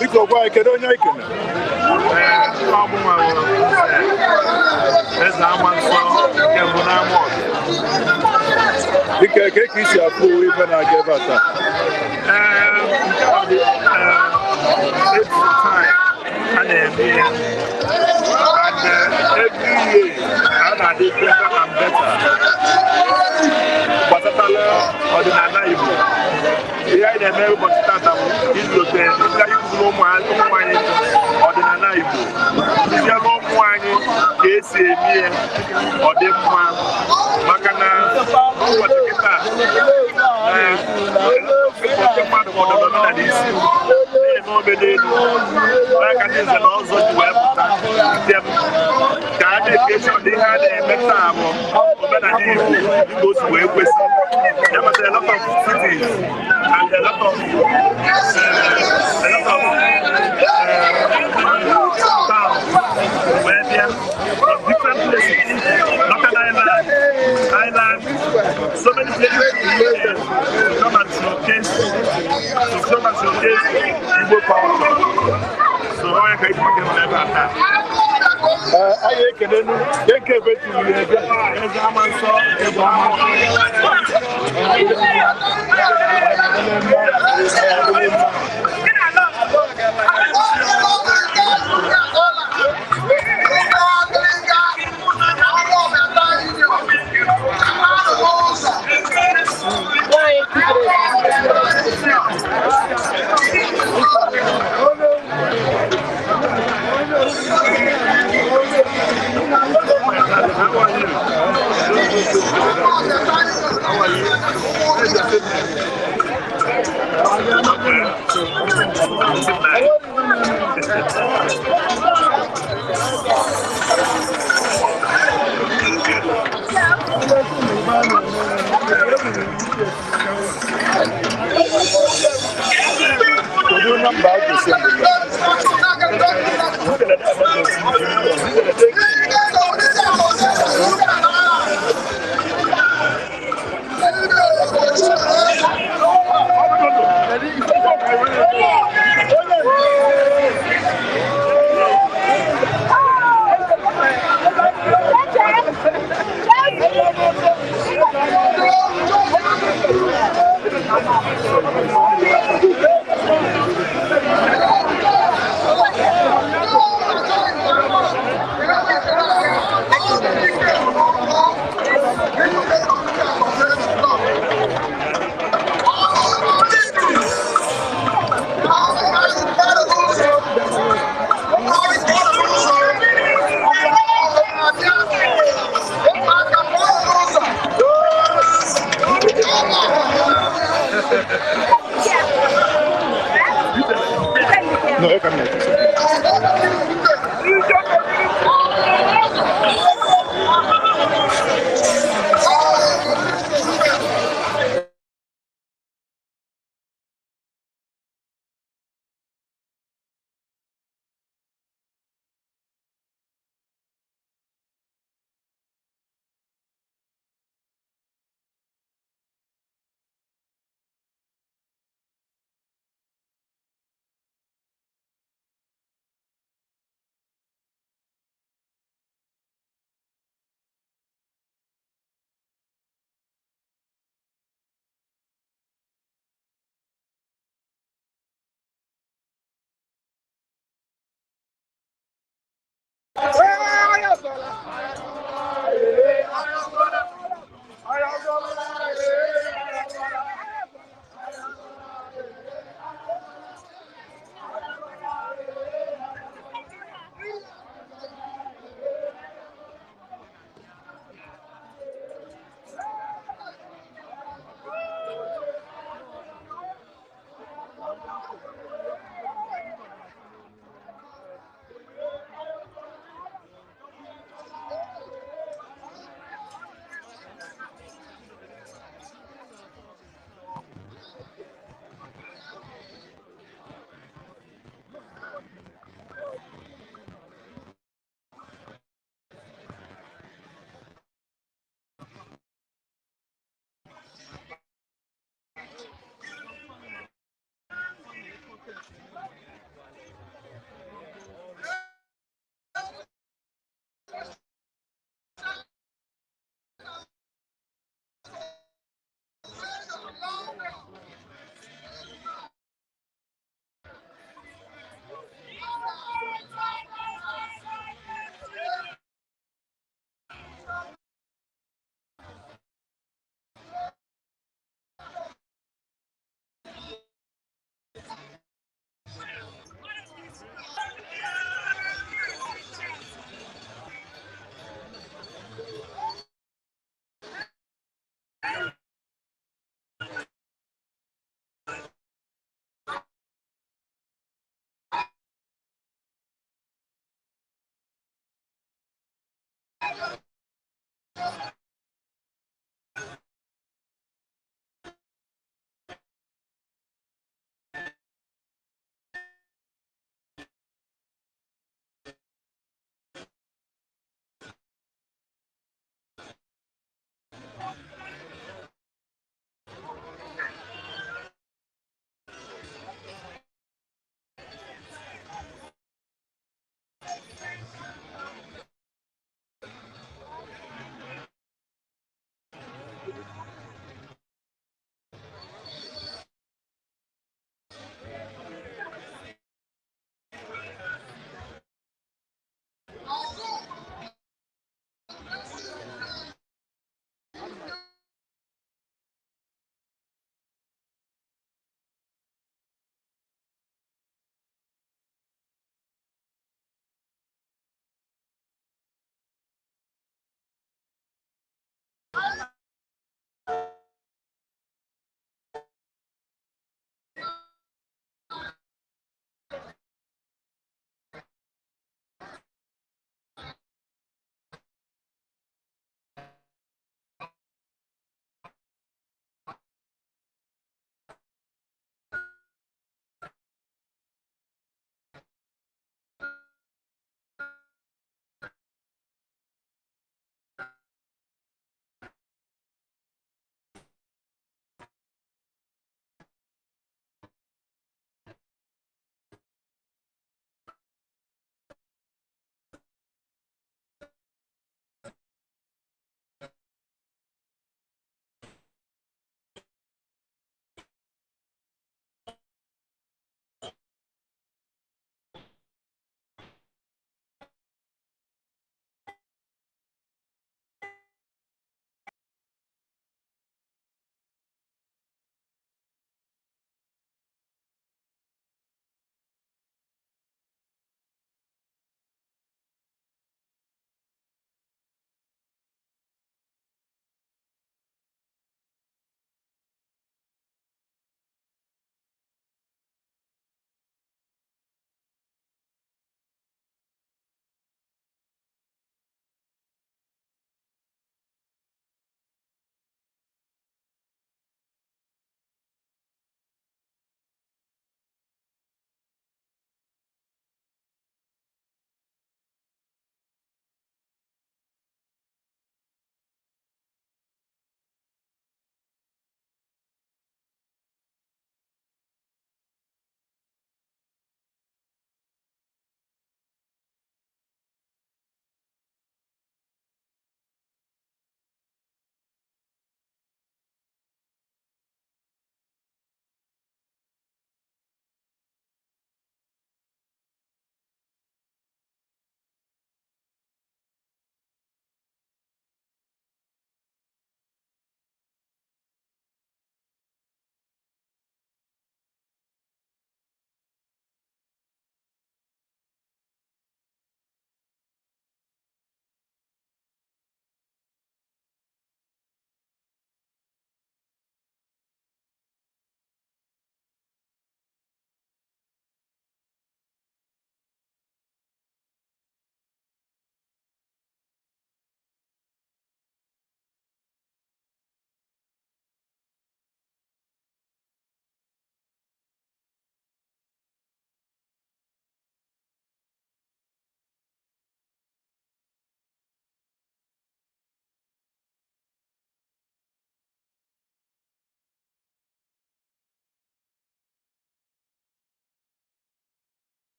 Biko gwa kedu onye ikene? Eze ama nsọ nke mbụ n'ama Dike ka isi afụ ife na-aga ebe a taa? Nke a bụ time a na-eme ya and every year a na-adị better and better gbasatala ọdịnala Igbo. Ihe anyị na-eme ụbọchị tata bụ izote ndị anyị kwuru ụmụ anyị ọdịnala Igbo, kụziere ụmụ anyị ka esi eme ya ọ dị mma, maka na ụbọchị kịta mmadụ kpọdoro omenala isi na-eme omenelu n'aka ndị nze na ọzọ ji wee pụta ka a na-ekesi ọdị ihe a na-eme taa bụ omenala Igbo dịka o si wee kwesị. Ya matara a lot of cities and a lot of towns where they are from different places, Northern Island, so many places to come and showcase Igbo culture. So I can never attack. Anyị ekele nu nke ebe tiri ebe eze ama nsọ ebe ama No, eu caminho.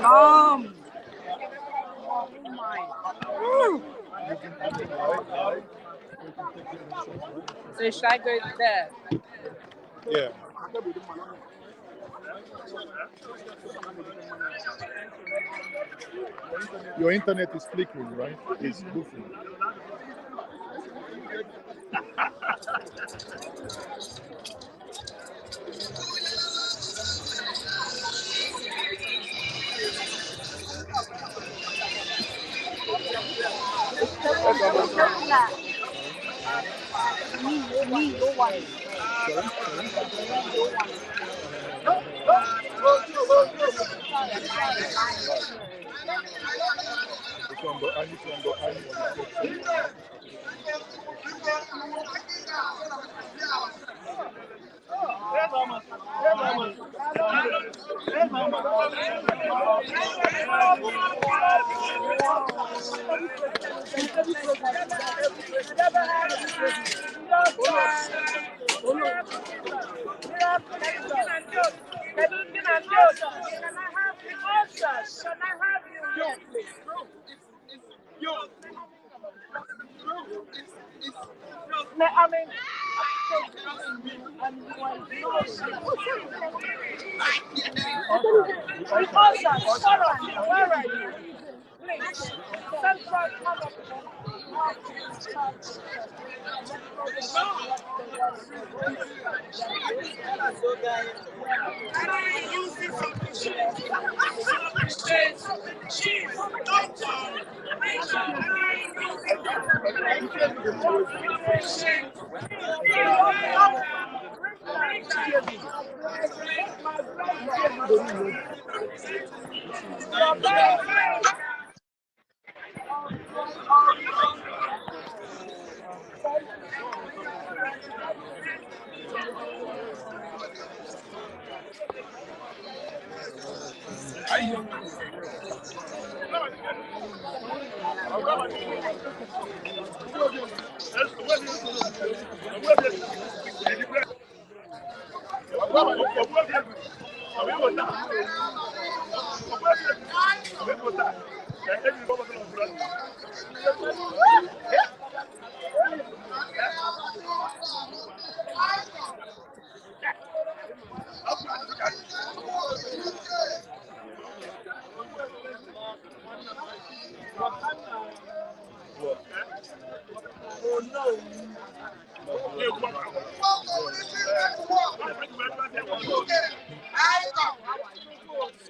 Mom. Oh my. Woo. So should I go there? Yeah. Your internet is flickering, right? It's goofy.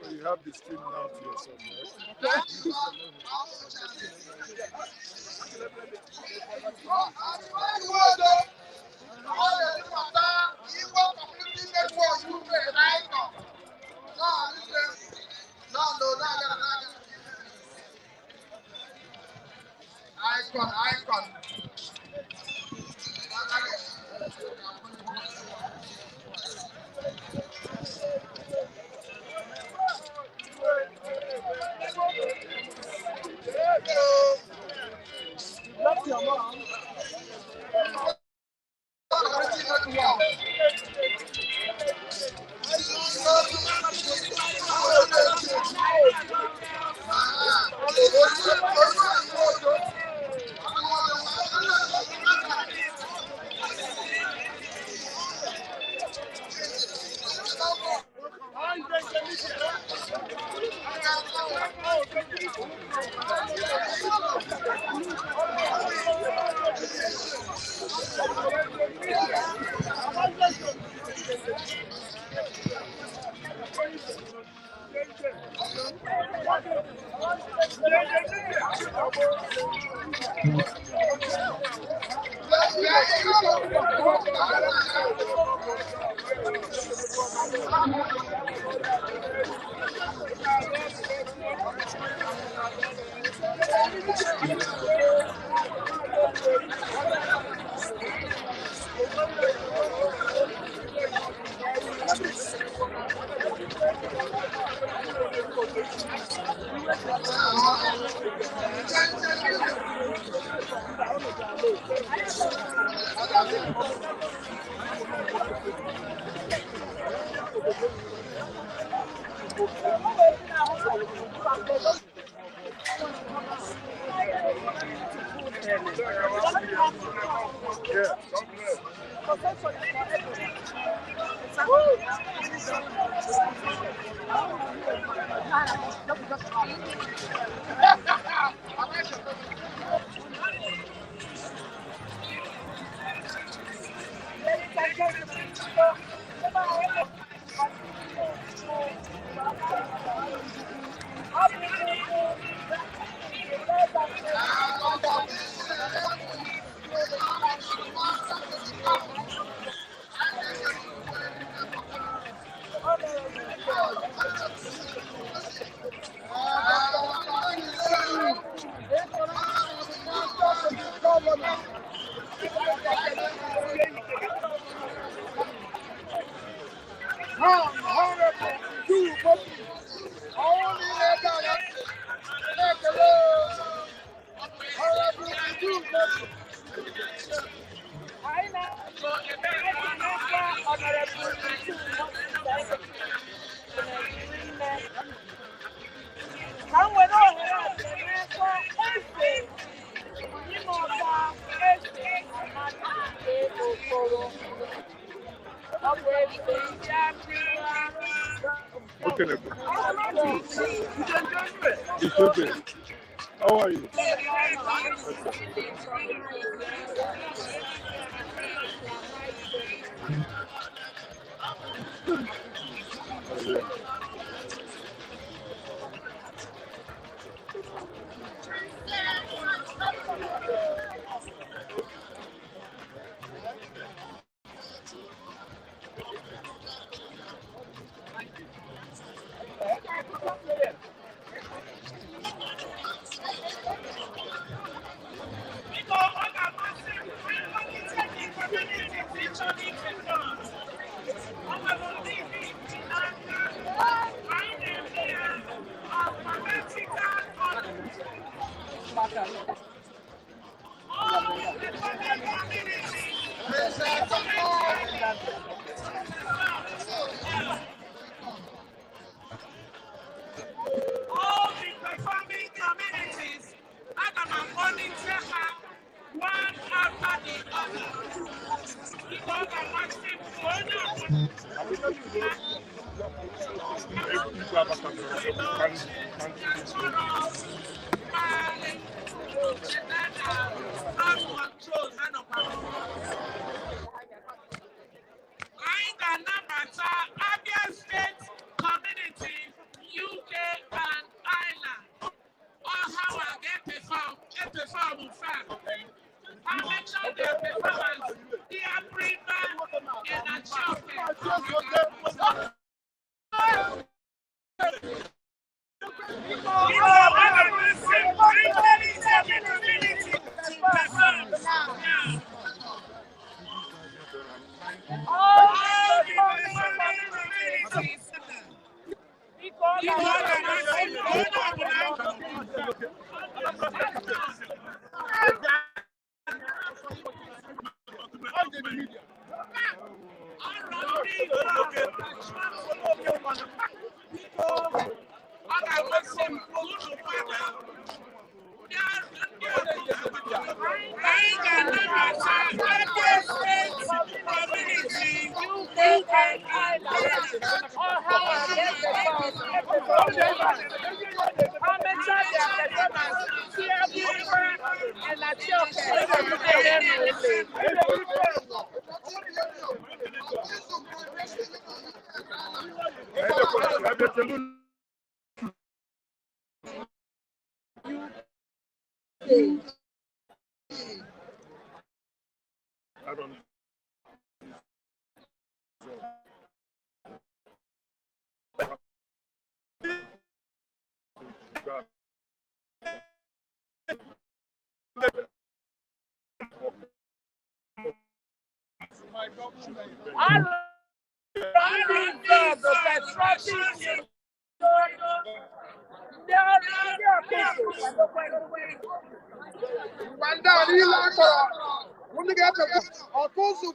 So you have the stream now to yourself, right? Icon. Okay, it's okay. How are you?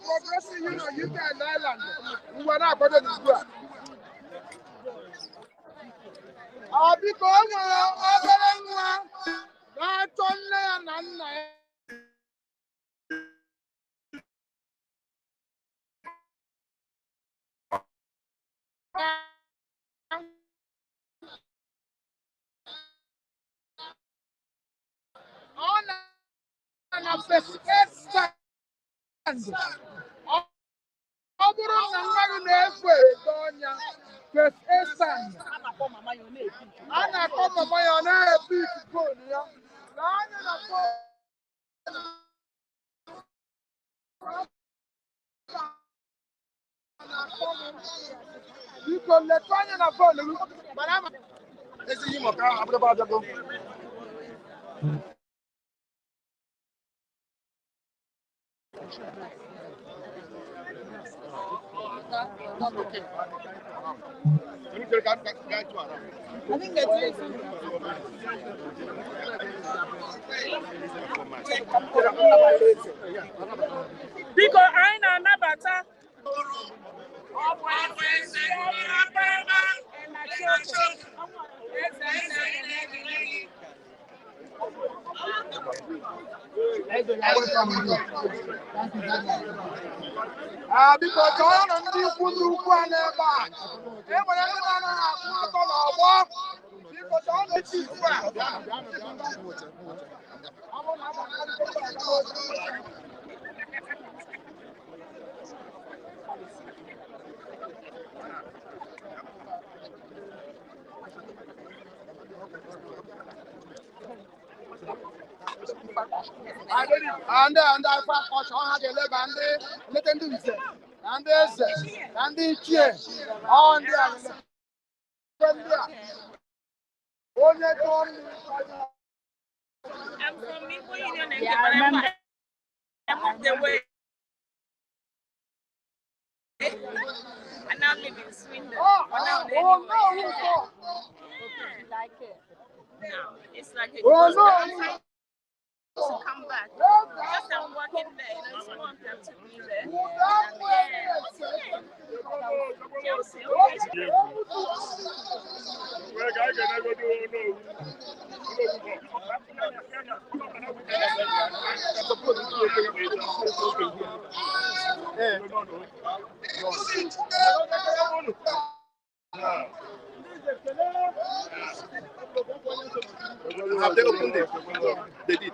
Progressing UK and Ireland. We were not going to do that. Biko nwere obere nwa na-achọ nne ya na nna ya. Ọ na first aid stand. Ọ bụrụ na nwa gị na-efu edo ọnya first aid stand. A na-akpọ mama ya ọ na-epik fon ya. Lee anya na fon. Biko letu anya na fon gị. Ezighi m ọka abụrụba abịago. Okay. I think that's it. Because I know Nabata. Because all of these people are never. Because all the people and I had a leg and they let them do it. And they cheer on the I'm from Igbo Union, and I moved away. And now live in Sweden. No. Like it. No, it's like a to come back. Just I'm working there, it's one time to be there. Have they opened it? They did.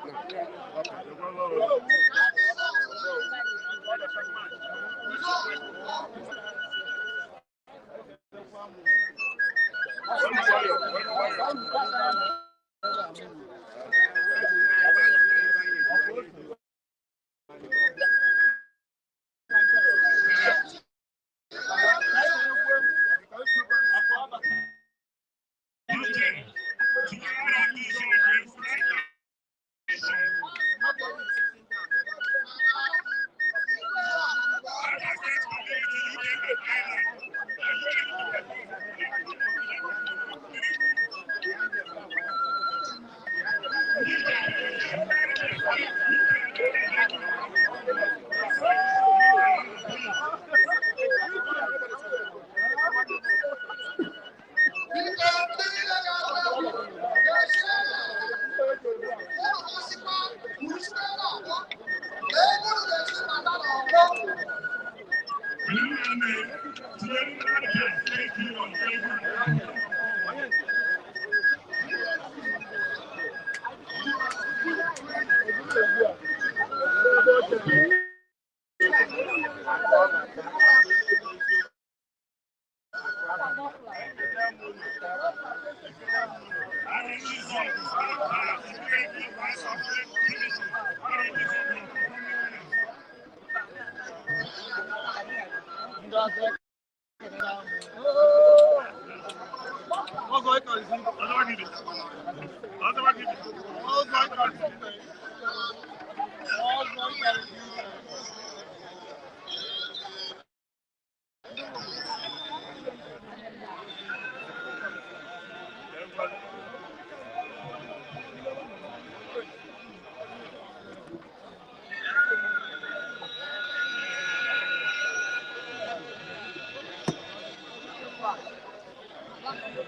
How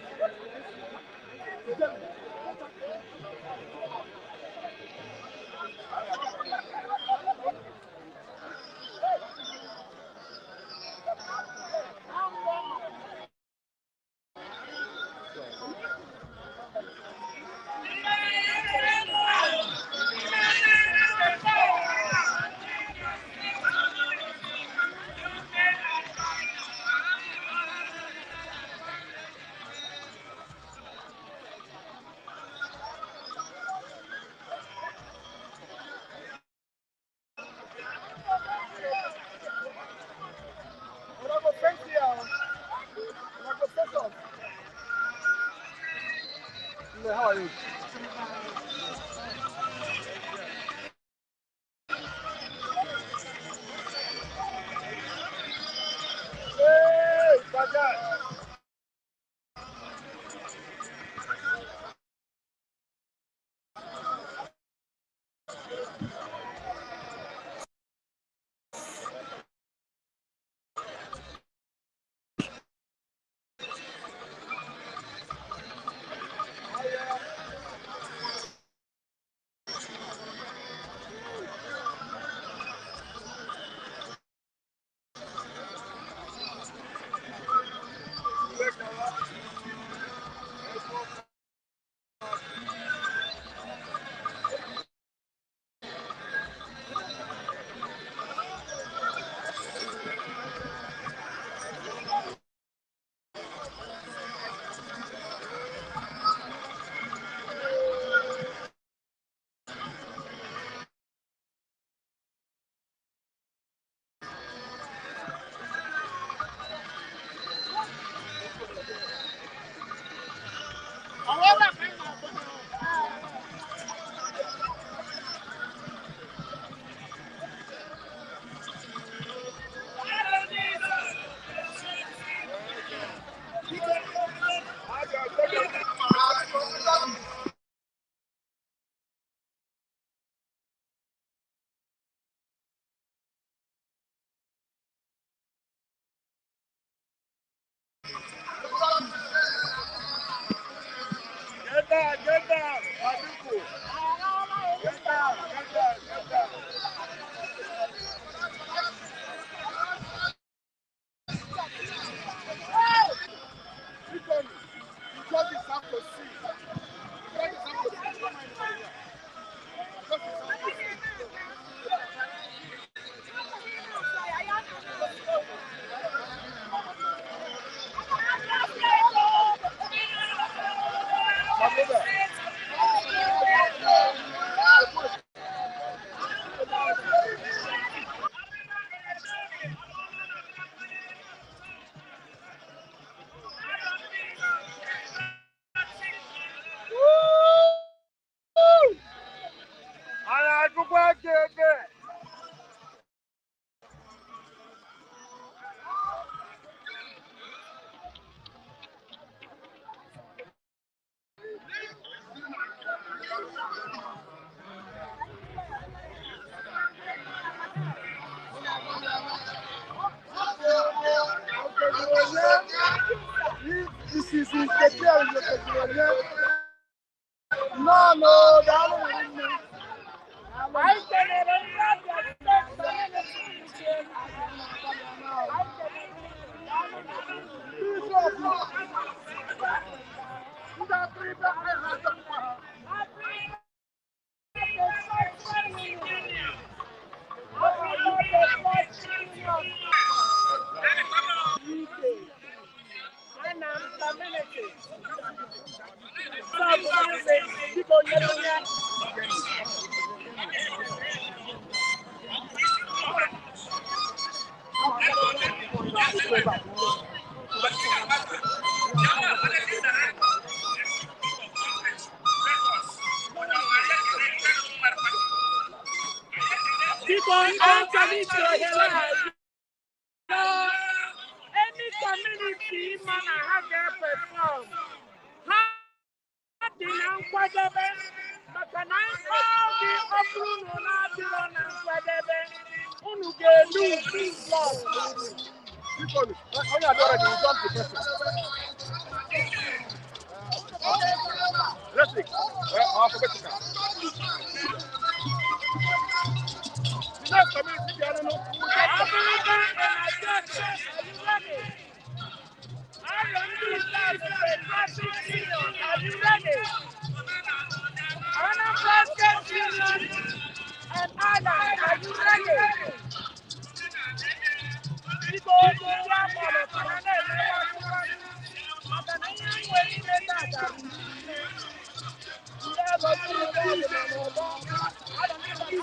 are you? Hey, Bajaj. Get down, my people. Get down, get down, get down. Judges have to see. Judges have to see. Judges have to see. My brother. I go back there. This is the no, no, that one. I any community man have their perform. How did I quadebe? But can I call the Obruno Nadiron and quadebe? Unu get loose blood. People, when you are already, you jump the person. alphabetical. The next community, I don't know. Are you ready? Anna President Union and Ireland, are you ready? Igbo ndị akpọrọ kana na-emewe ọchịchị maka na ihe nwere ime tata bụ ndị ego ndị ọbụla n'ụgbọ ada ndị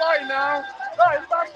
Why now? Right, back.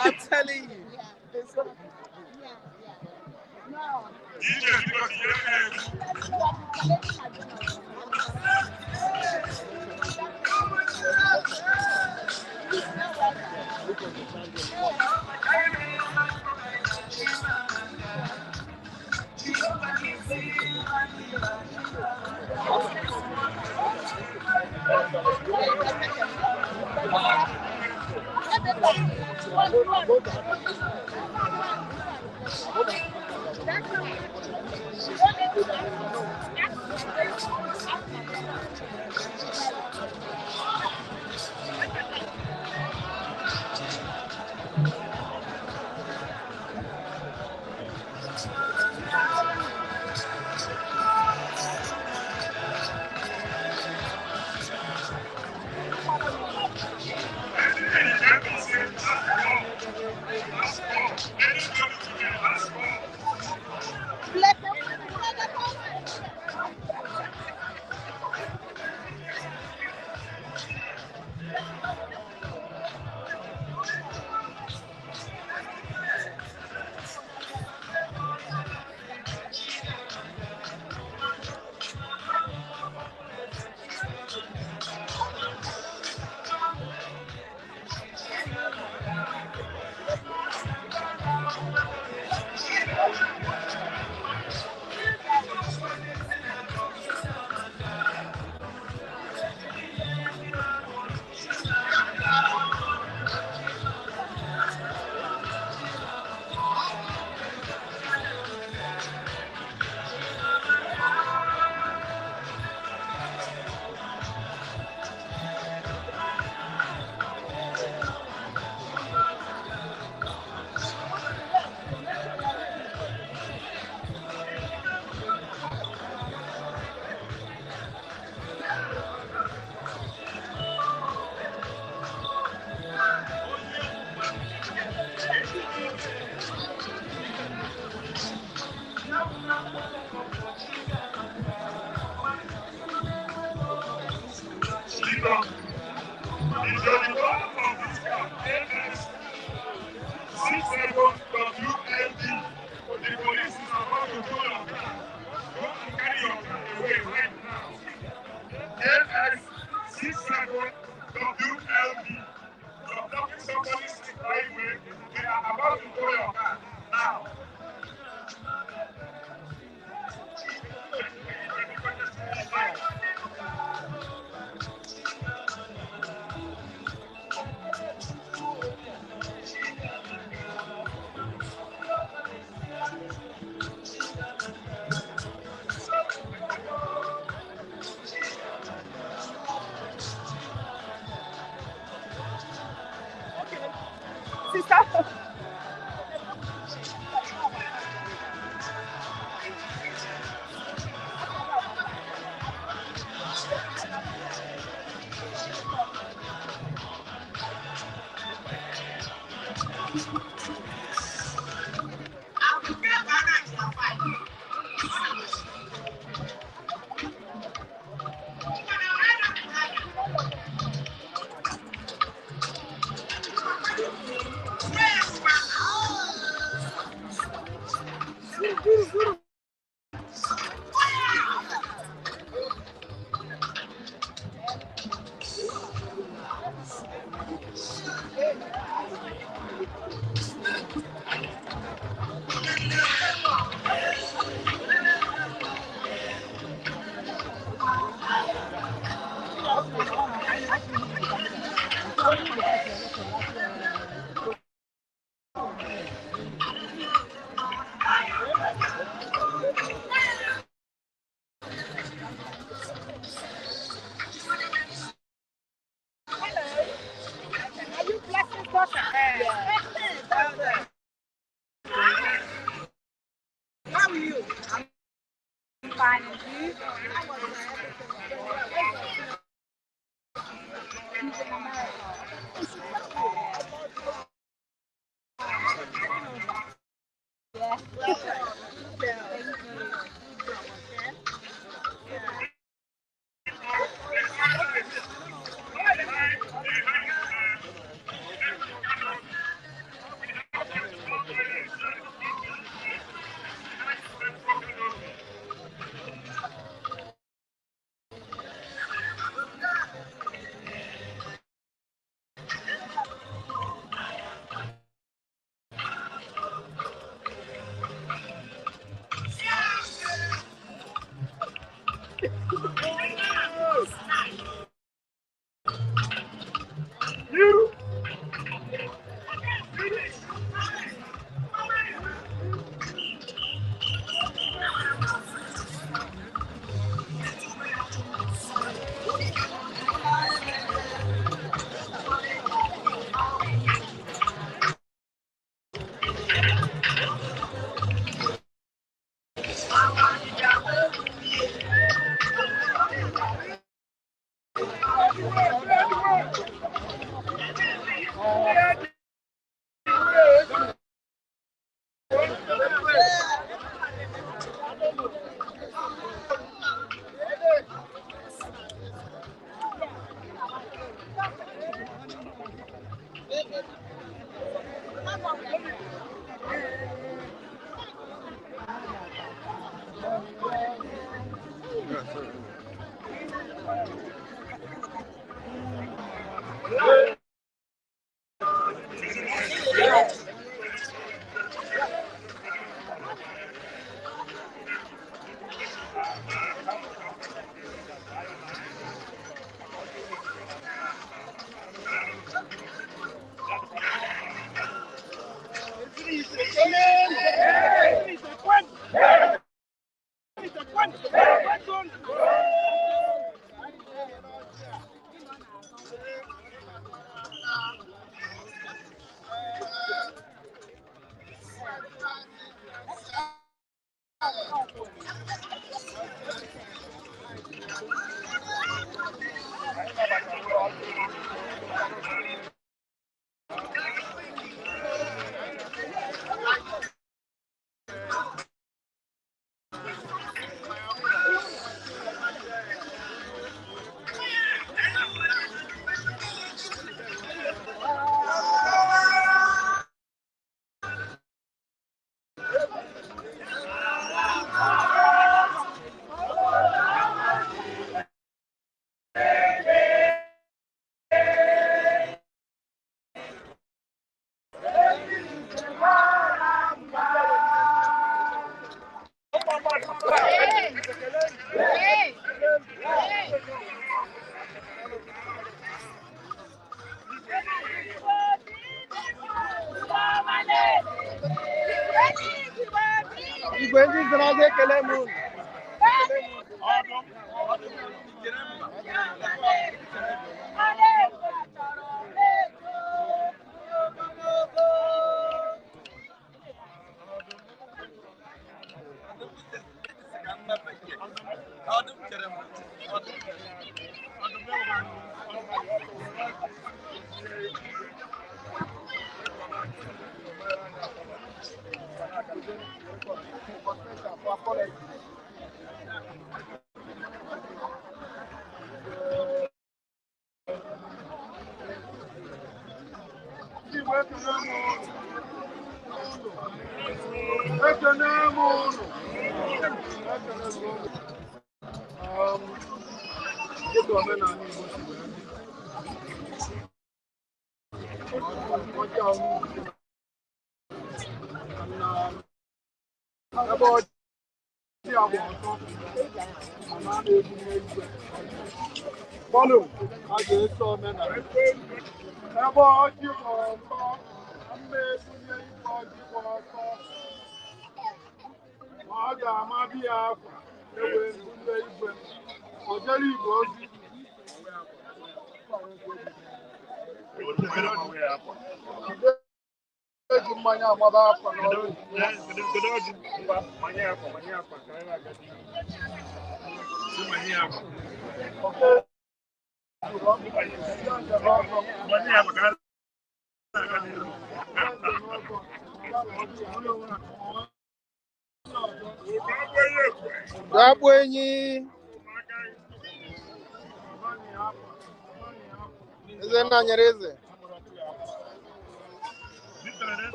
I'm telling you. sister. Are you blessing daughter? How are you? I'm fine, and you? Igwe ndị zara ekele m unu. Follow. I just saw men.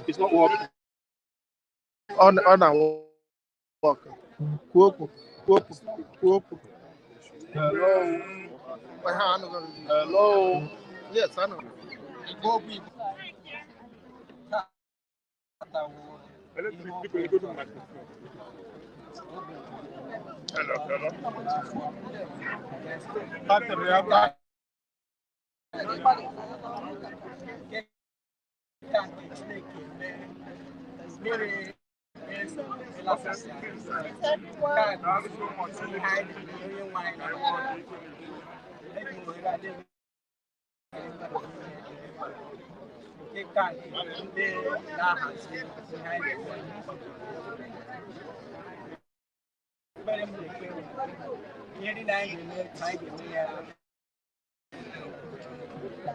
It's not working. On and work. Hello. Hello. Yes, I know.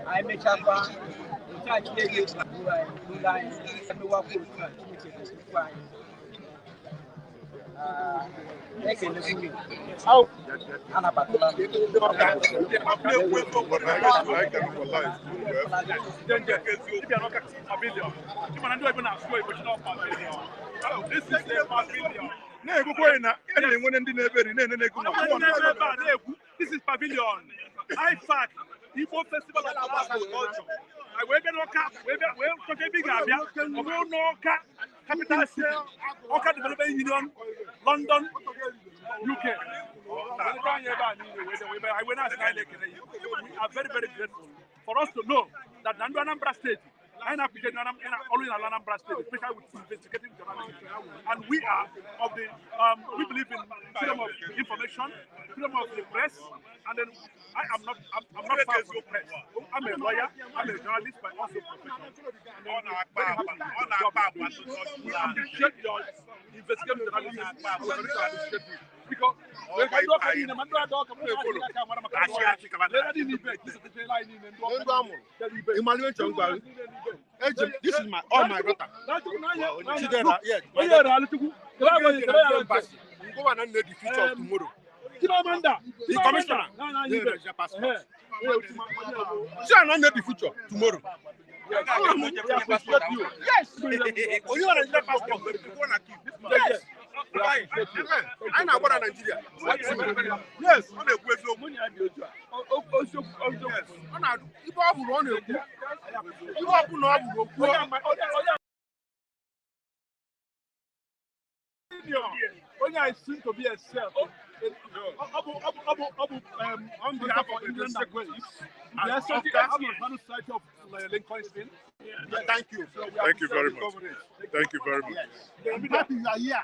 I make up This is pavilion. IFAC, Igbo Festival of Agriculture. I will be big capital city, Oka Development Union, London, UK. We are very, very grateful for us to know that Anambra State I appreciate only in Anambra State, especially with investigating journalism. And we are of the we believe in freedom of information, freedom of the press, and then I'm not far from the press. I'm a lawyer, I'm a journalist, but also professional. We appreciate your investigative journalism. Because when I look at the man, I don't come to This is all my daughter. Yes. Go and the future of tomorrow. The commissioner. She are not the future tomorrow. Yes. You are a passport. Yes. I know about Nigeria. Yes. Only I seem to be a self. On behalf of Indian language, yes, I'm Society of Lincoln. Thank you. Thank you very much. Thank you very much. I'm happy you are here.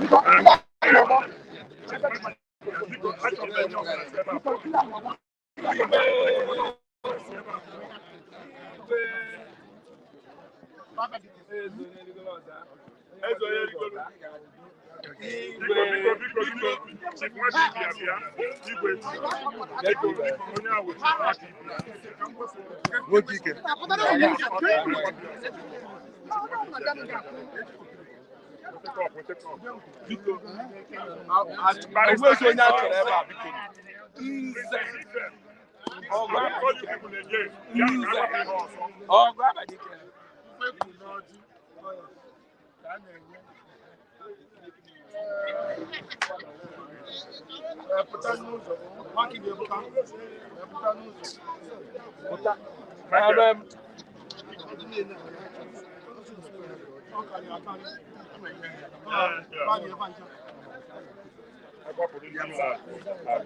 The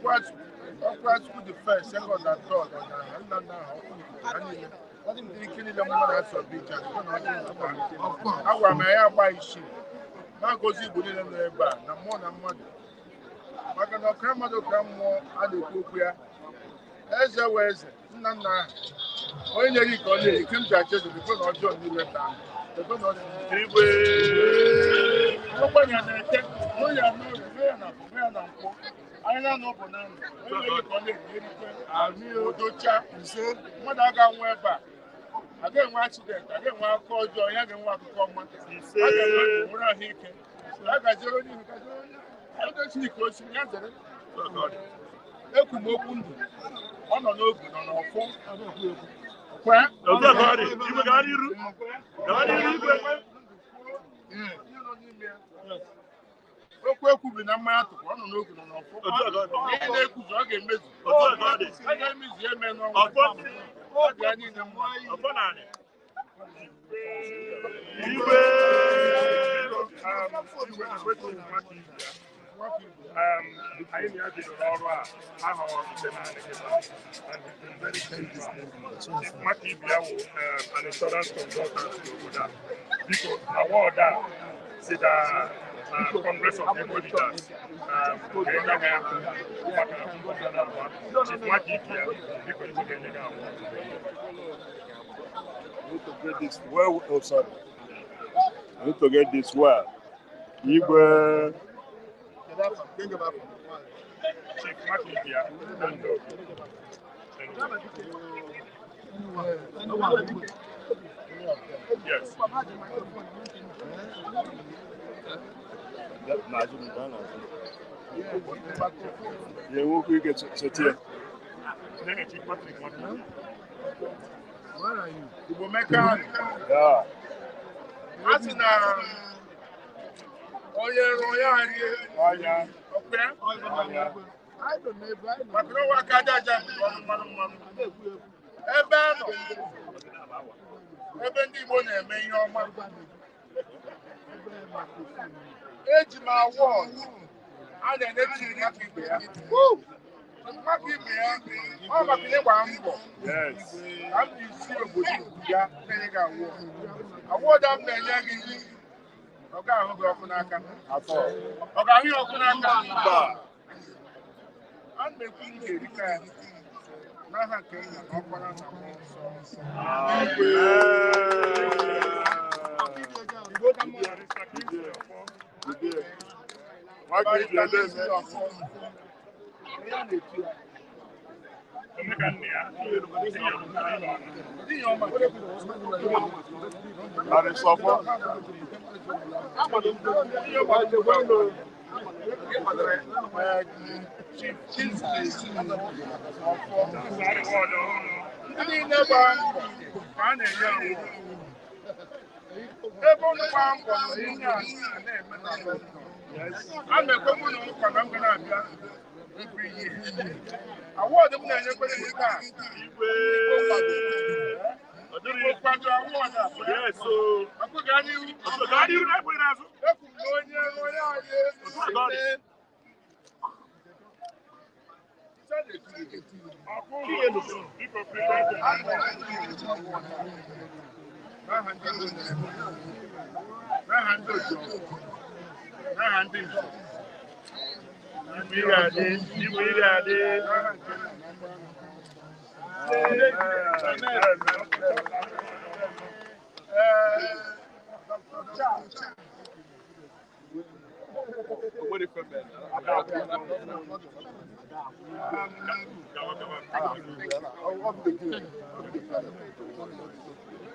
first, second, and third, Magozi Igbo niile nọ ebe a na mmụọ na mmadụ maka na ọkara mmadụ ka mmụọ a na-ekwu okwu ya eze wee eze nna nna ahụ onye nyere ike ọ na-eri ike m ji achọ eze dịkwa na ọjọọ niile taa igwe ogbenye na-ete onye ya na nkwụ anyị na-anọ bụ na ndụ onye nyere ike ọ na-eri odocha mmadụ aga nwa ebe a aga enwe accident aga enwe akụkọ ọjọọ ya ga-enwe akụkọ ọma a ga-enwe nwere ahụike a ga-ajere onye ihu Chineke osiri ya zere ekwu m okwu ndụ ọ nọ n'ogu nọ n'ọfọ okwu ekwubi na mmanya tụkwa ọ nọ n'ogu nọ n'ọfọ ihe na-ekwuzi ọ ga-emezu a ga-emezu ya eme n'ọnwa Congress of Igbo leaders. Well, oh, sorry. I need to get this well. Igwe. Chief Makibia. Yes. Yeah, we'll get to here. Where are you? Igbo Meka. Yeah. Asị na onye ọya maka na ọwa aka aja mmanụ ebe a nọ ebe ndị Igbo na-eme ihe ọma eji m awọd a na-enye maka ibe ya maka ibe ya ọ maka ịgba mbọ ka m ji si obodo ya na-enye gị awọd a m na-enye gị ọ ga-ahụ gị ọkụ n'aka ọ ga-ahụ ya ọkụ n'aka a na-ekwu m ga-erika ya n'aha nke nna na ọkpara na mmụọ nsọ ebe ụnụ gbaa mbọ ihe a na-eme na a na-ekwekwu na ụka na mgbe na-abịa ịbụ ihe awọdụ m na-enyekwere gị taa kwado awọdụ a akwụghị anya ihu ekwu m na onye anyị Aha ndị Igbo. Igbo ga-adị.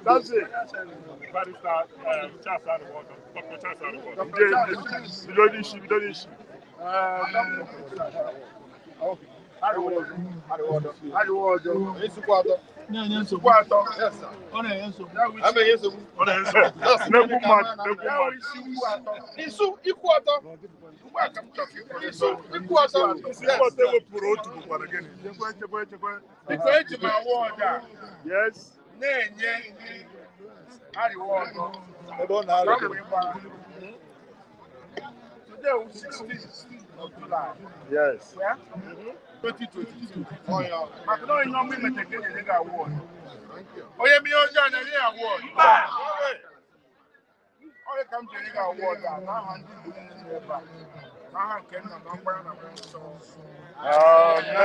That's it. Barrister Charles Adewodo, Dr. Charles Adewodo. We don't issue. Adewodo. Nsukwu atọ. Ọ na-enye nsogbu. Nnekwu mmadụ. Isu ikwu atọ. Ugbu a ka m chọrọ ikwu atọ. Isi mkpọta ewepụrụ otu bụkwara gịnị? Chekwa. Biko eji m awọdụ a Yes. na-enye Adewodo. Ebe ọ na-arịa. Today was 16th of July. Yes. Yeah? 2022. Maka na onye ọmụ imete ka enye gị award. Onye mmiri ọjọọ na-enye ya award. Onye ka m ji enye gị award a n'aha ndị Igbo niile ebe a. N'aha nke nna na mgbara na mmụọ nsọ. Amen.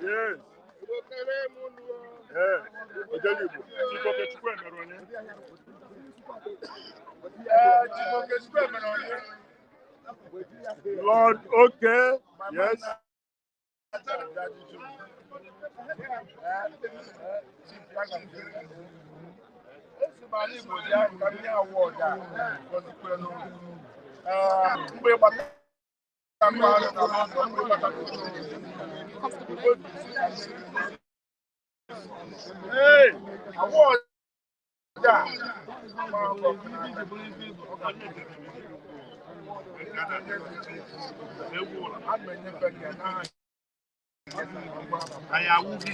Yes. Ojeligbo, Chukwu emere onye. Chukwu emere onye. Lord, okay. Yes. Hey, award. Yeah.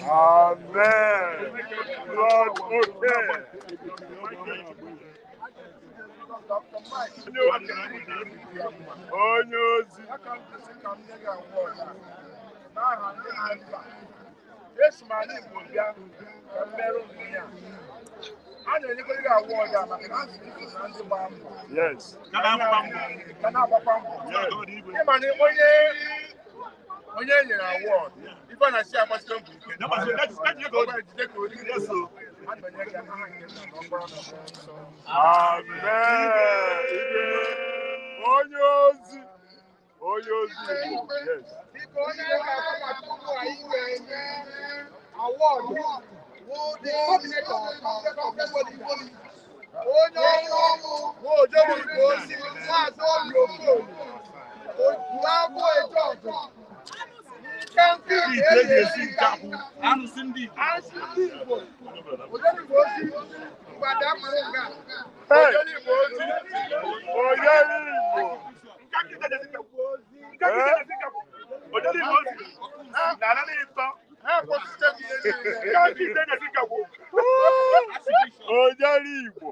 Amen. Lord, okay. Onye ozi. Yes, man, it will be a better I na-enyekwa gị award a maka na ndị bambo. Yes. Ịma na onye nyere award ife na-asị agbasịrị mbụ ike. Amen. Onye ozi. Yes. Biko onye ga-akpọ tupu anyị ga-enye award who the coordinator of everybody. Onye ọrụ Ojori Igbo si maazị Obiofo Ojuagbo Ejeọgụ Kanki Ejesi Nkapụ Anụsị ndị Igbo Ojori Igbo si Mgbada Mmanụ Nga Ojori Igbo si Ojori Igbo Kanki Ejesi Nkapụ Ojori Igbo si n'ala n'ịtọ Ojori Igbo.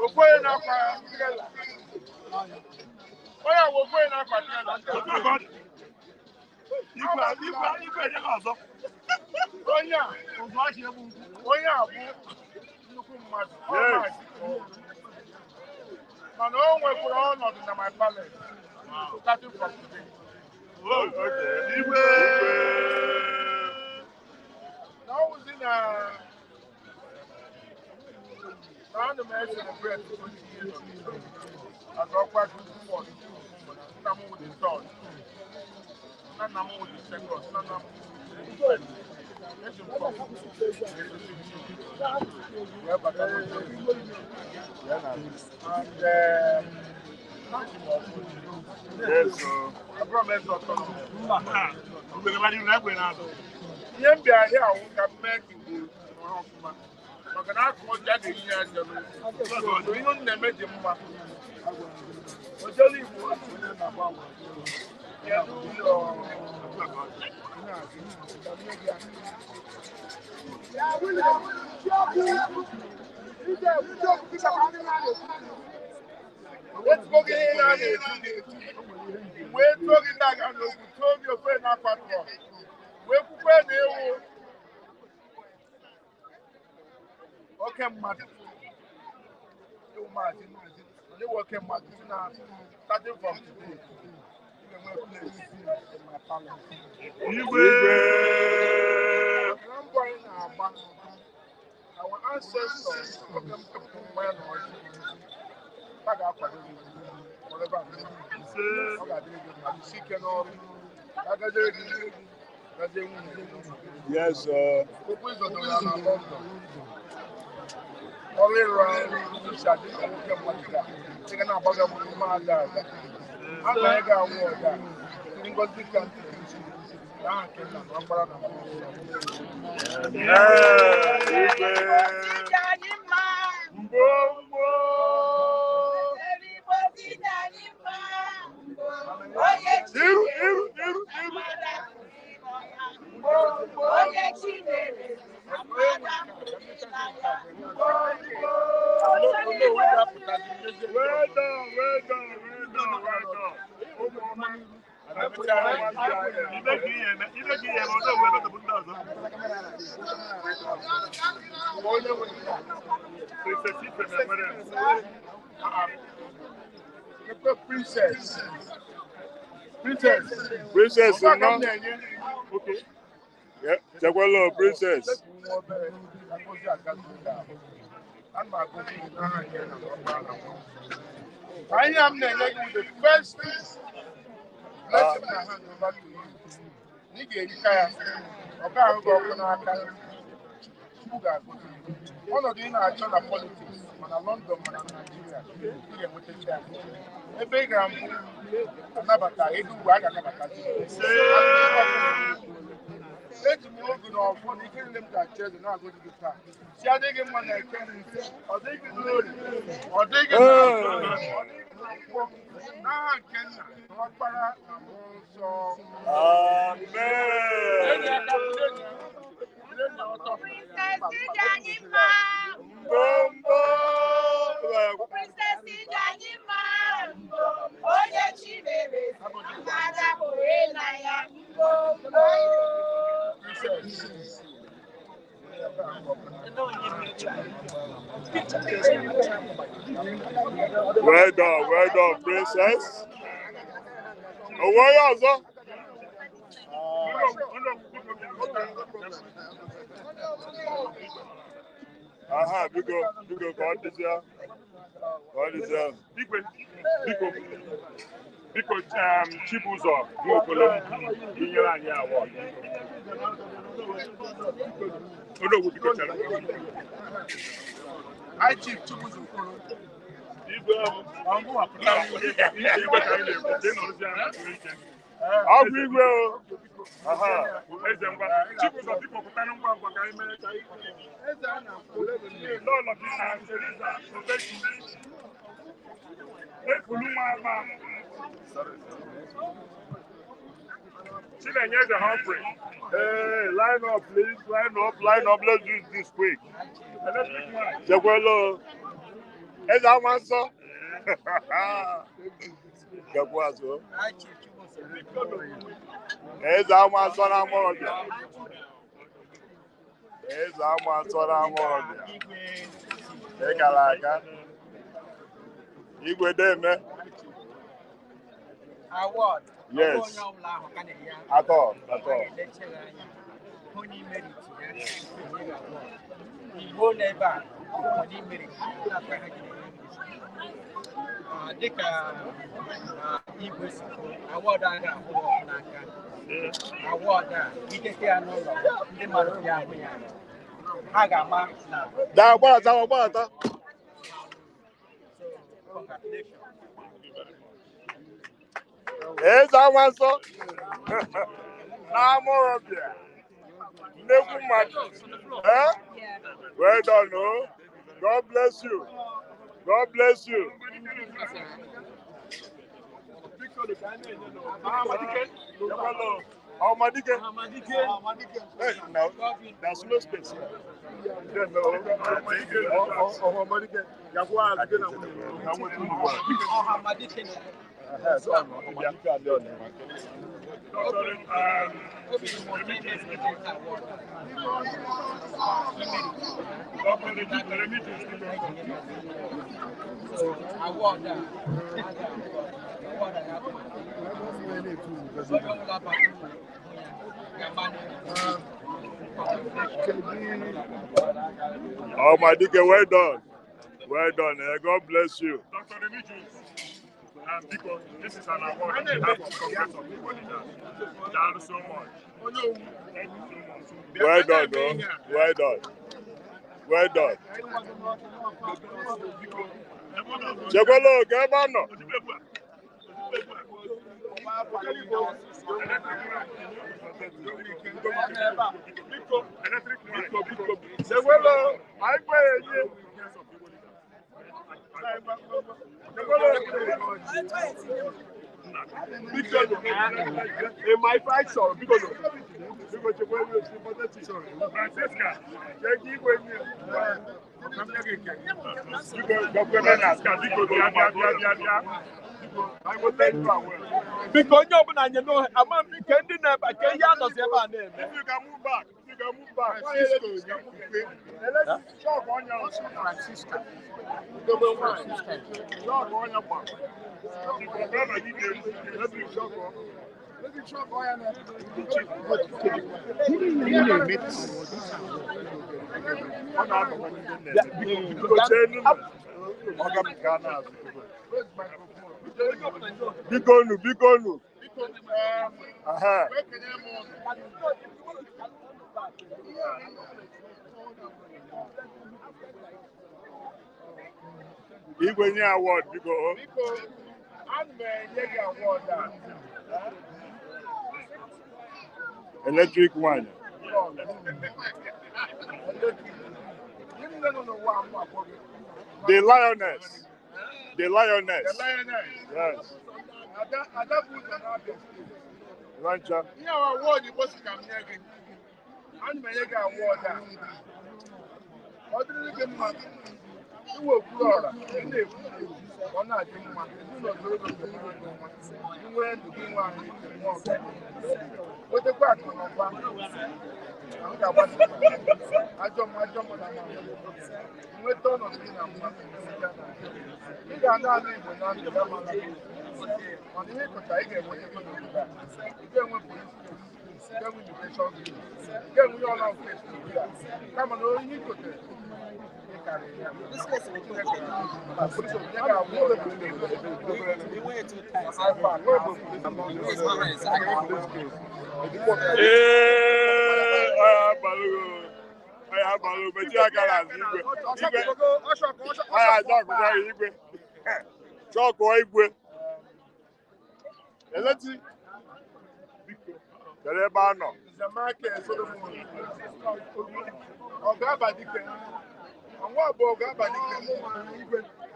Ofoye na-akwa trela. Onye awụ ofoye na-akwa trela. Onye a bụ nnukwu mmadụ. Mana o nwekwara ọnọdụ na my palace. Starting from today. Now was in I'm celebrate 20 years as I quite before. Some with the third. None with the second. None Yes, I promise not to know. Yen be here, I can make it. I can ask what that is. So you don't never do much. Ojoli Igbo. Yeah, do your. Let's go get in on it. wee tụọ gị ndị aga n'okwu tụọ gị ofe na-akwatọ wee kwukwe na ewu oke mmadụ ewu maazị ewu oke mmadụ si na starting from today ga-enwe place in my palace. Igwe na mbọ anyị na-agba our ancestors oge mpụtụ mmanya na ọjị ha ga-akwado gị whatever ọ ga-adịrị gị mma isi ike n'ọrụ agazie gị gazie nwunye gị. yes sir. Okwu ịzọdoro ya na London ọrụ ịrụ ọrụ isi adị ka nwoke mmadụ ga ị ga na-agbaga bụ mma aga aga a na ị ga-anwụ ọga ndị ngozi ka ntị na aha nke nna na ọkpara na mmụọ Princess, no? Okay. Yeah, Jagualo, princess. I am the first blessing I hand over to you. Nigga, one of the China politics, on London, on Nigeria, a big anabata, a good wag anabata. Let's move on for the kingdom that church and not go to the town. See, I think one I can, or they can glory, or they can now I can not para so. Well done, princess. Oh, where aha, biko, God is there. Biko Chibuzo Nwokolo inyere anyị award. Odogwu biko chere. I chief Chibuzo Nwokolo. Igwe ọgwụ apụta igwe ka anyị na-ekwu n'ozi ahụ ike. Ọgwụ igwe o. Aha, eze ngwa. Chibuzo biko pụtara ngwa ka anyị mere ka Eze a na-akwụ n'ụlọ gị na Teresa Obechi. Ekulu nwa ama. Chinenye Humphrey. Hey, line up, please. Line up. Let's do this quick. Jagualo. Is that one, sir? Jaguazo. Is that one, son? I'm on it. Is that one, son? I'm on it. Take a like. Igwe dem, eh? Award. Yes. At all. Igbo never dịka Igbo si award a ga-ahụ n'aka award a ikeke ya n'ụlọ ndị mmadụ ya ahụ ya ha ga-ama na Gbata. Eza nwanso na Amorobia nnekwu mmadụ well done oh. God bless you. Hey, no, there's no space here. Oh, my dear, well done. Well done. God bless you. Dr. Remigius, because this is an award on behalf of Congress of Igbo leaders. Thank you so much. Well done, bro. Well done. Well done. Chekwalo, get on. Chekwalo, I pay you. In my fraction, because Francesca, because you know, I'm not pretending that I can't hear us ever name. If you can move back, Shock on your Francisca. Shock on your back. Bigonu. Igwe nye award biko. Electric one. The lioness. Yes. Rancha.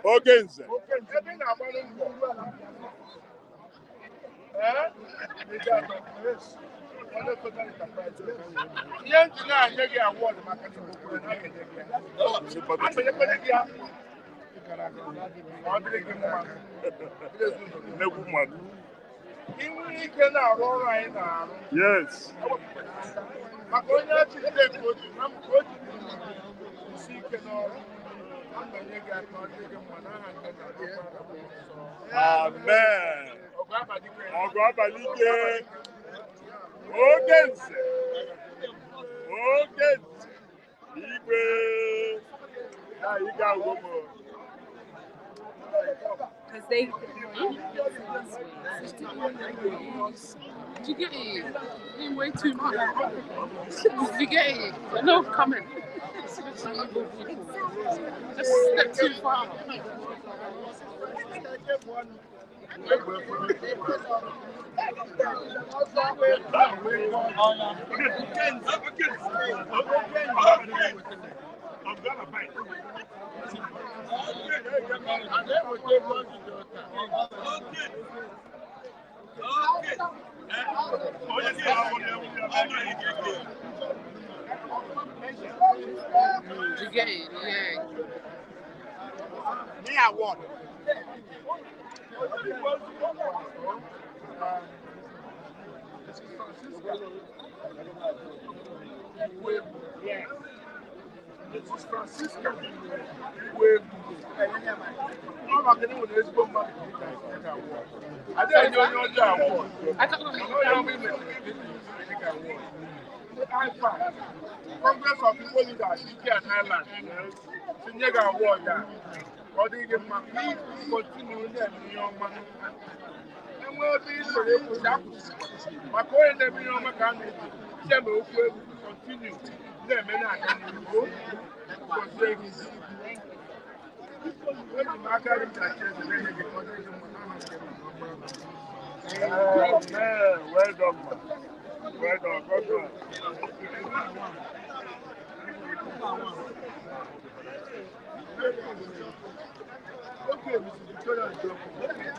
Ogenze. Yes. Amen. Because they did you get it? You're way too much. Did you get it? No comment. Especially Igbo people. Just step too far. Did you get it? Yeah. Me, I won. Mrs. Francisca, with all of them with this book money. I don't know your job. I don't know your women. I Congress of People Leaders, UK and Ireland. Senior award that. Or they give my please continue them in your money. And we'll be so they put up. My calling them in your money. Them will continue. Them and I can go. Oh man, well done, man. Well done, God bless. Okay, Mrs. Victoria and Joe. Mrs.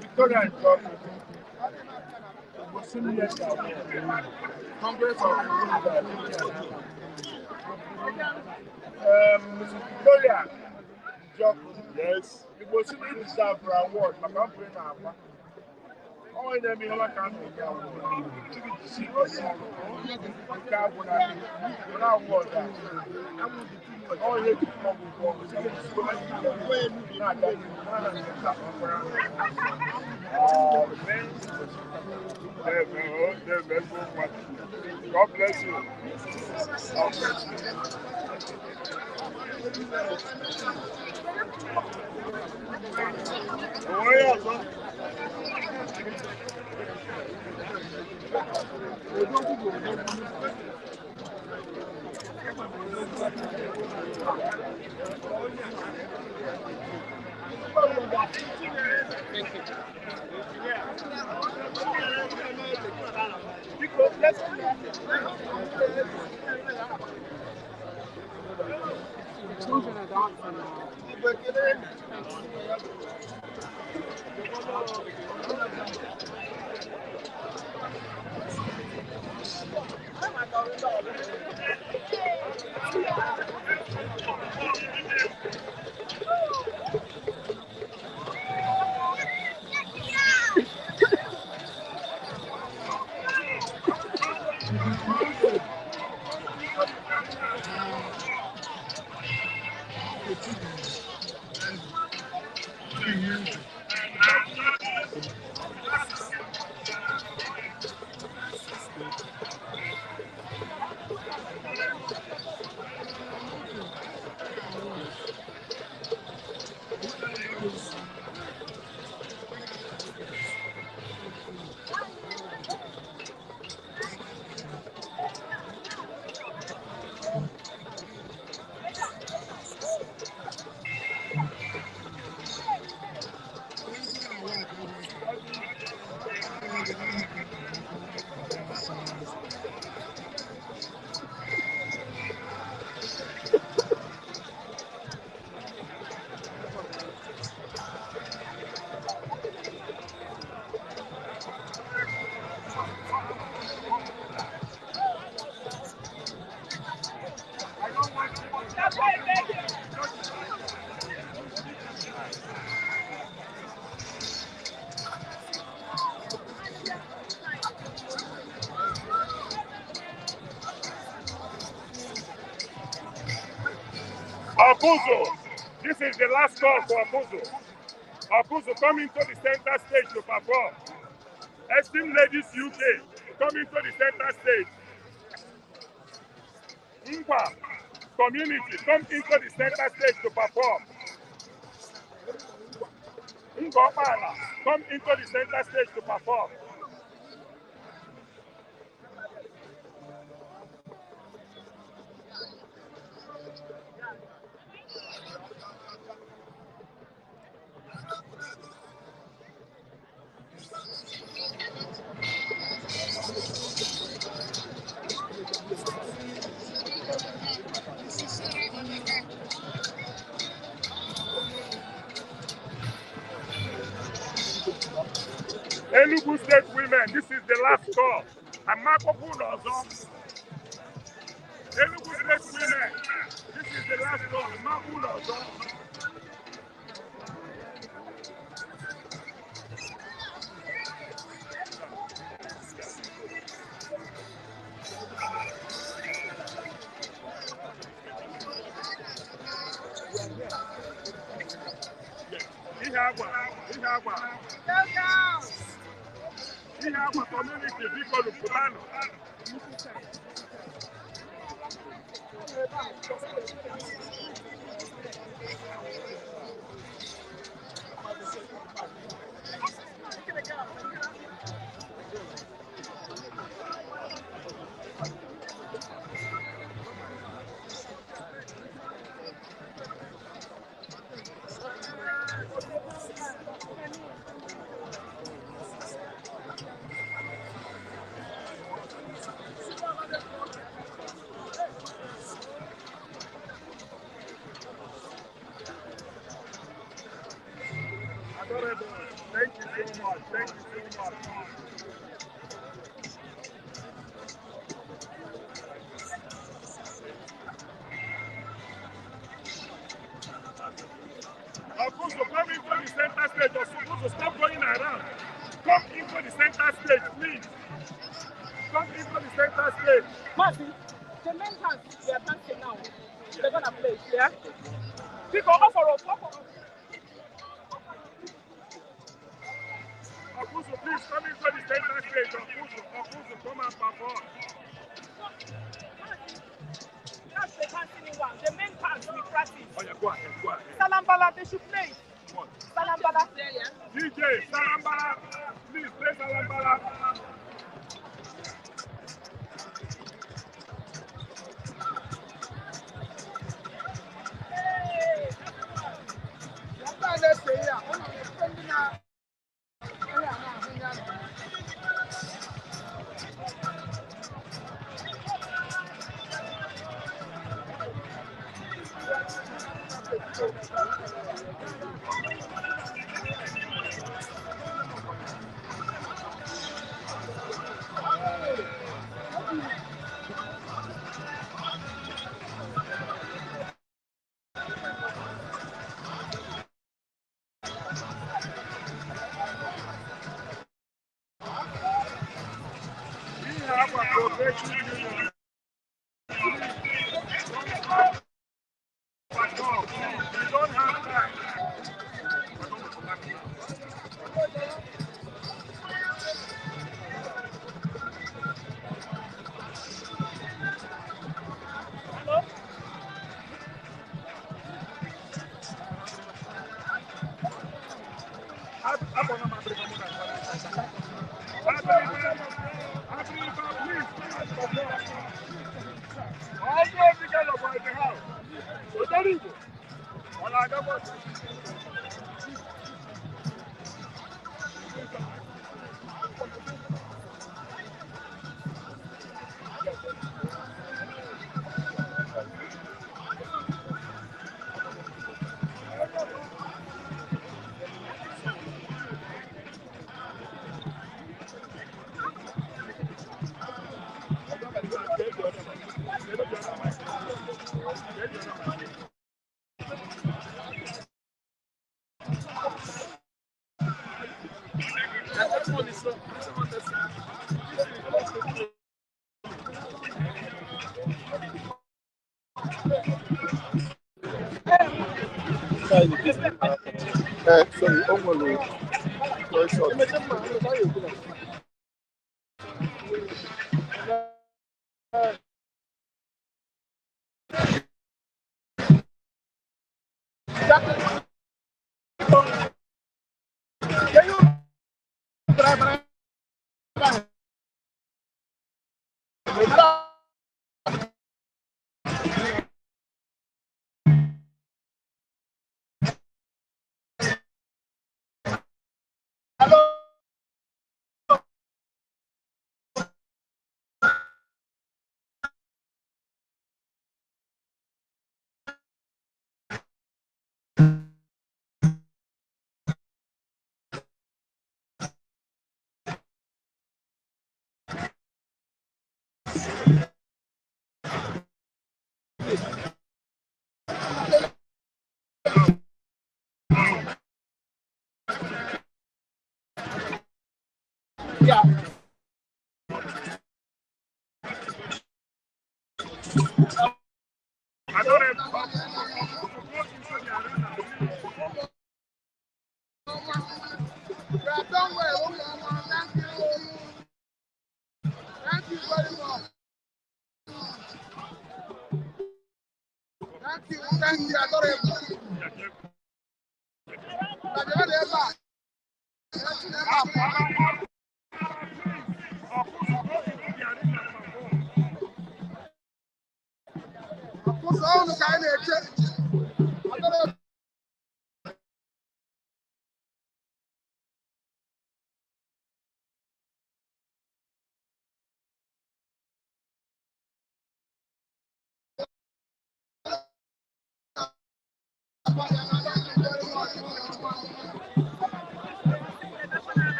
Victoria and Joe. Congress of Mrs. Victoria Joe. Yes. It was simply deserved for award, but I'm bringing up. All in the middle of the country. God bless you. The children are dancing now. Abuzo, this is the last call for Abuzo. Abuzo, coming to the center stage to perform. Esteemed Ladies UK, coming to the center stage. Ngwa community, come into the center stage to perform. Ngwa Opala, come into the center stage to perform. Enugu State women, this is the last call. And Marco Punozo. Enugu State women, this is the last call. Marco Punozo. community people Fulano. Thank you so much. Thank you so much. Akuso, come into the center stage. You're supposed to stop going around. Come into the center stage, please. Come into the center stage. Martin, the men hands, they are dancing now. They're gonna play, yeah? People, offer up. Akuso, please come into the center stage. Akuso, come and perform. That's the dancing one. The men hands we practice. Oh yeah, go ahead, go ahead. Salambala, they should play. What? Salambala. DJ, Salambala, please play Salambala. Sorry, only very short. Yeah. I don't have Thank you, adorable.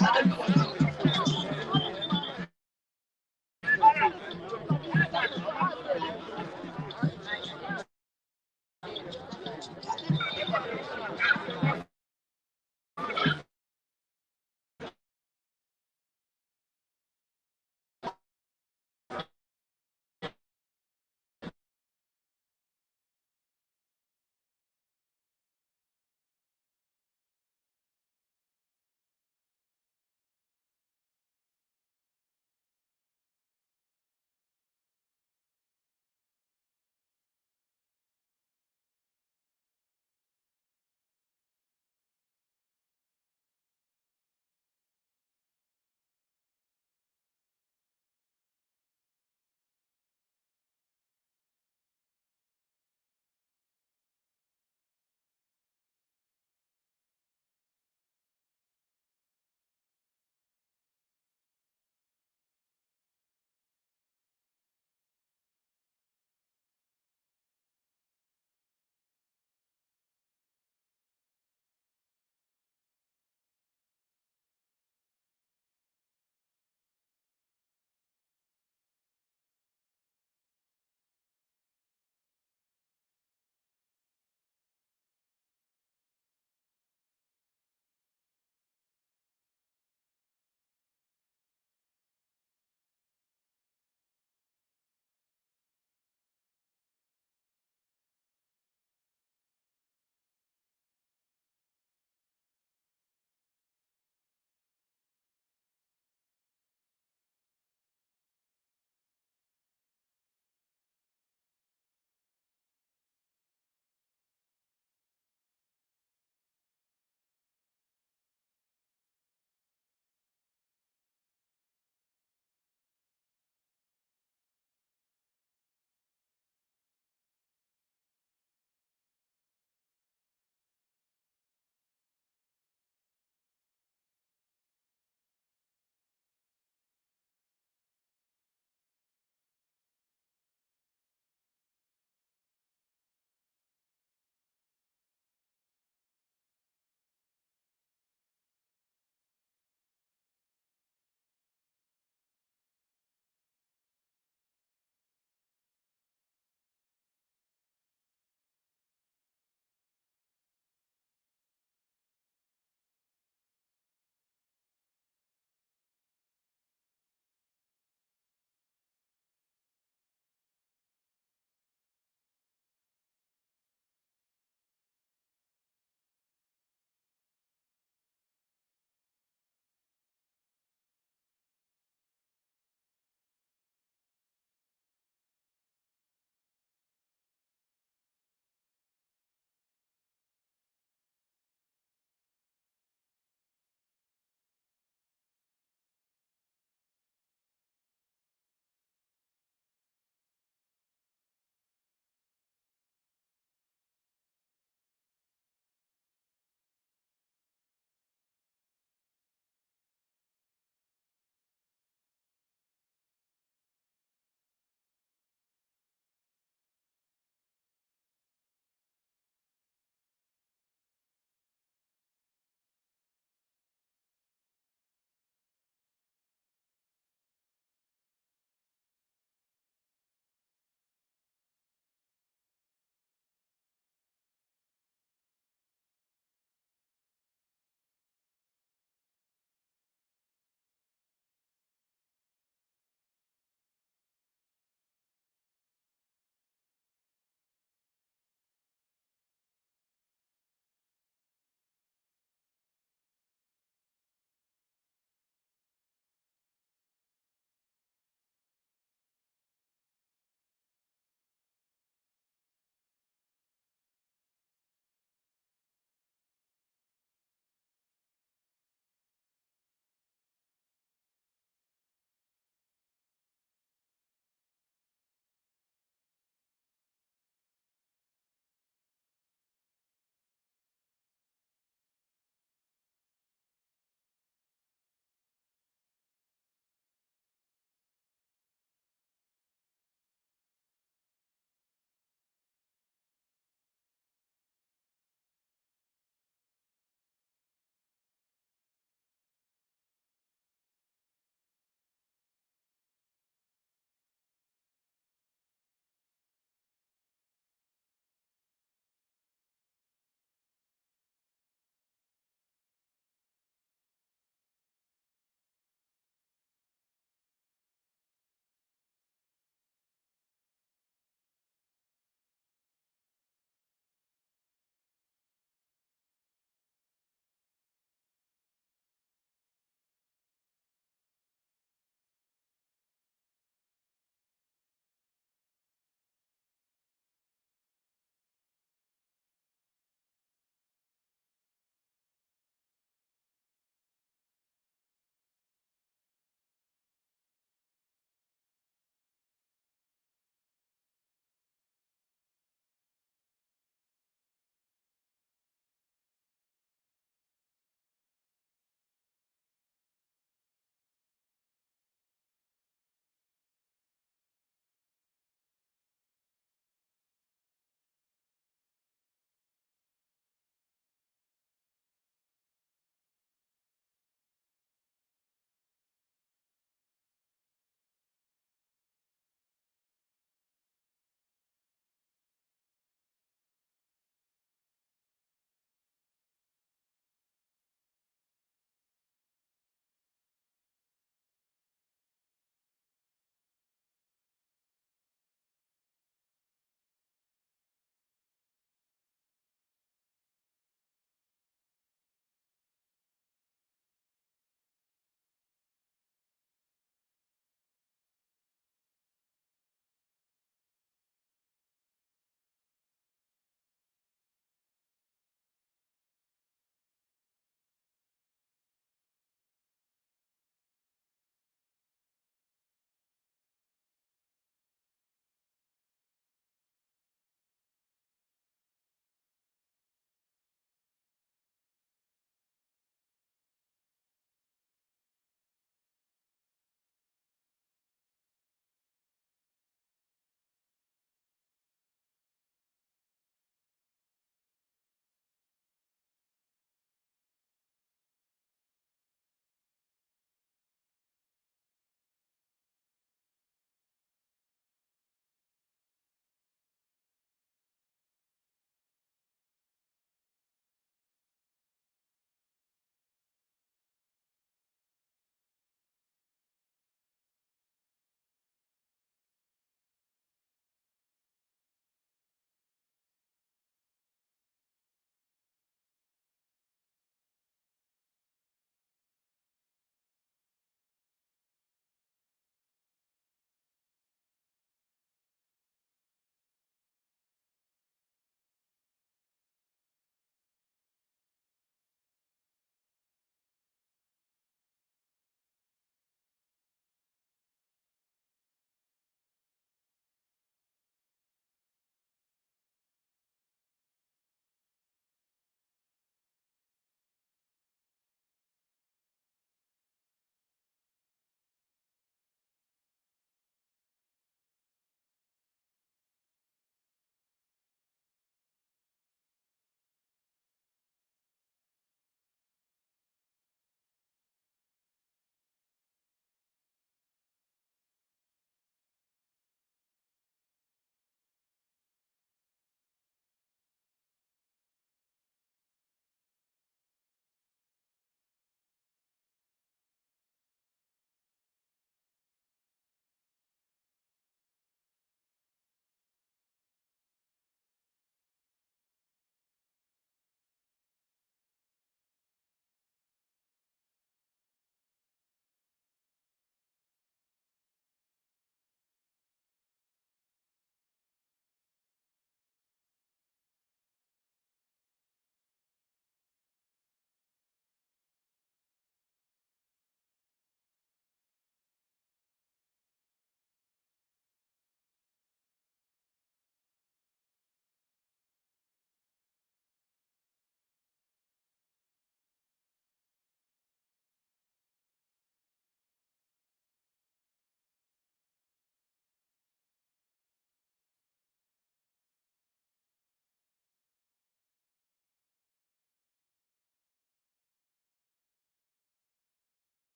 Thank you.